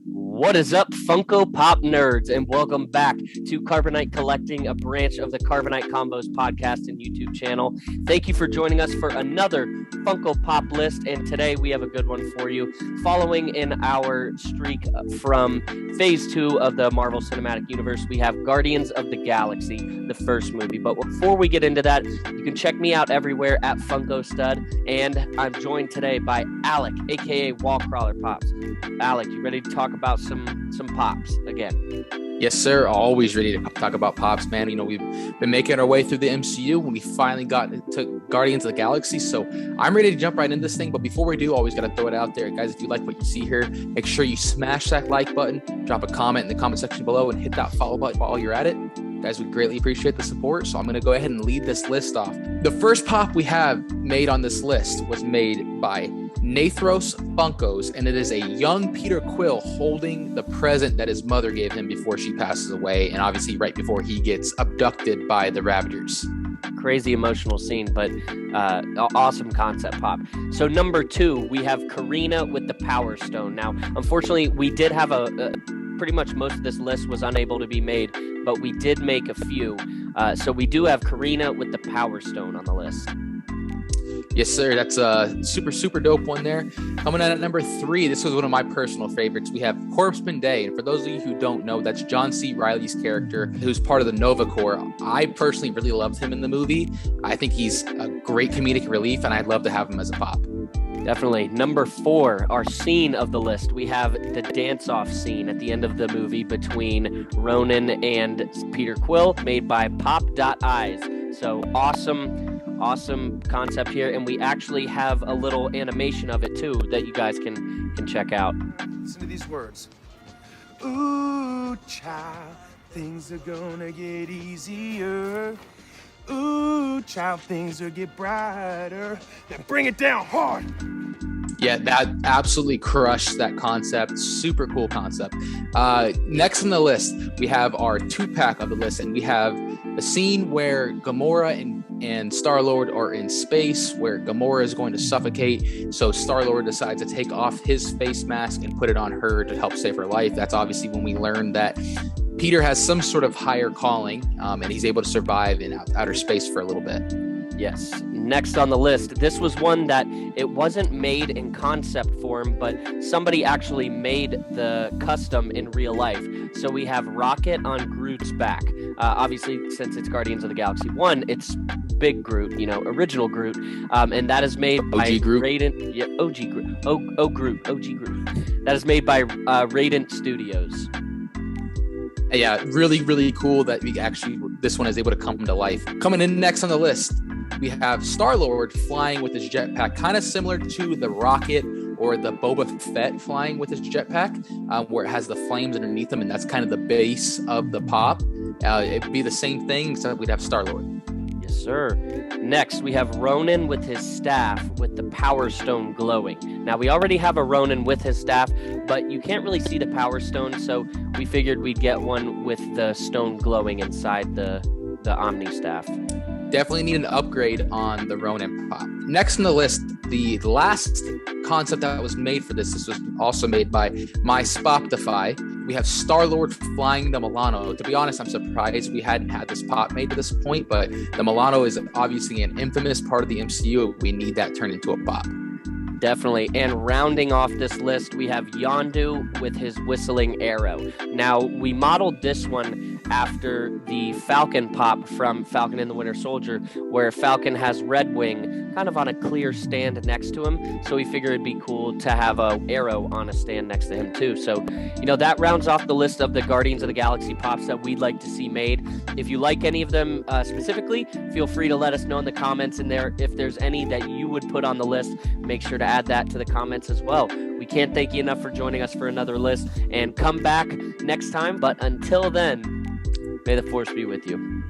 What is up, Funko Pop nerds, and welcome back to Carbonite Collecting, a branch of the Carbonite Convos podcast and YouTube channel. Thank you for joining us for another Funko Pop list, and today we have a good one for you. Following in our streak from Phase 2 of the Marvel Cinematic Universe, we have Guardians of the Galaxy, the first movie. But before we get into that, you can check me out everywhere at Funko Stud, and I'm joined today by Alec, aka Wallcrawler Pops. Alec, you ready to talk about some pops again? Yes, sir. Always ready to talk about pops, man. You know, we've been making our way through the MCU when we finally got to Guardians of the Galaxy. So I'm ready to jump right into this thing. But before we do, always got to throw it out there. Guys, if you like what you see here, make sure you smash that like button, drop a comment in the comment section below, and hit that follow button while you're at it. Guys, we greatly appreciate the support. So I'm going to go ahead and lead this list off. The first pop we have made on this list was made by Nathros Funkos, and it is a young Peter Quill holding the present that his mother gave him before she passes away, and obviously right before he gets abducted by the Ravagers. Crazy emotional scene, but awesome concept pop. So number 2, we have Karina with the Power Stone. Now, unfortunately, we did have pretty much most of this list was unable to be made, but we did make a few. So we do have Karina with the Power Stone on the list. Yes, sir. That's a super dope one there. Coming in at number 3, this was one of my personal favorites. We have Corpseman Day. And for those of you who don't know, that's John C. Reilly's character, who's part of the Nova Corps. I personally really loved him in the movie. I think he's a great comedic relief, and I'd love to have him as a pop. Definitely. Number 4, our scene of the list. We have the dance-off scene at the end of the movie between Ronin and Peter Quill, made by Pop.Eyes. So awesome concept here, and we actually have a little animation of it too that you guys can check out. Listen to these words. Ooh, child, things are gonna get easier. Ooh, child, things will get brighter. Then bring it down hard. Yeah, that absolutely crushed that concept. Super cool concept. Next on the list, we have our 2-pack of the list, and we have a scene where Gamora and Star-Lord are in space, where Gamora is going to suffocate. So Star-Lord decides to take off his face mask and put it on her to help save her life. That's obviously when we learn that Peter has some sort of higher calling, and he's able to survive in outer space for a little bit. Yes. Next on the list, this was one that it wasn't made in concept form, but somebody actually made the custom in real life. So we have Rocket on Groot's back. Obviously, since it's Guardians of the Galaxy 1, it's Big Groot, original Groot. And that is made by Radiant. Yeah, OG Groot. OG Groot. That is made by Radiant Studios. Yeah, really cool that this one is able to come to life. Coming in next on the list, we have Star-Lord flying with his jetpack, kind of similar to the Rocket or the Boba Fett flying with his jetpack, where it has the flames underneath him, and that's kind of the base of the pop. It'd be the same thing, except we'd have Star-Lord. Yes, sir. Next, we have Ronin with his staff with the Power Stone glowing. Now, we already have a Ronin with his staff, but you can't really see the Power Stone, so we figured we'd get one with the stone glowing inside the Omni staff. Definitely need an upgrade on the Ronin pop. Next on the list, the last concept that was made for this was also made by My Spoptify. We have Star-Lord flying the Milano. To be honest, I'm surprised we hadn't had this pop made to this point, but the Milano is obviously an infamous part of the MCU. We need that turned into a pop. Definitely. And rounding off this list, we have Yondu with his whistling arrow. Now, we modeled this one after the Falcon pop from Falcon and the Winter Soldier, where Falcon has Red Wing kind of on a clear stand next to him. So we figured it'd be cool to have an arrow on a stand next to him too. So, that rounds off the list of the Guardians of the Galaxy pops that we'd like to see made. If you like any of them specifically, feel free to let us know in the comments in there. If there's any that you would put on the list, make sure to add that to the comments as well. We can't thank you enough for joining us for another list, and come back next time. But until then, may the force be with you.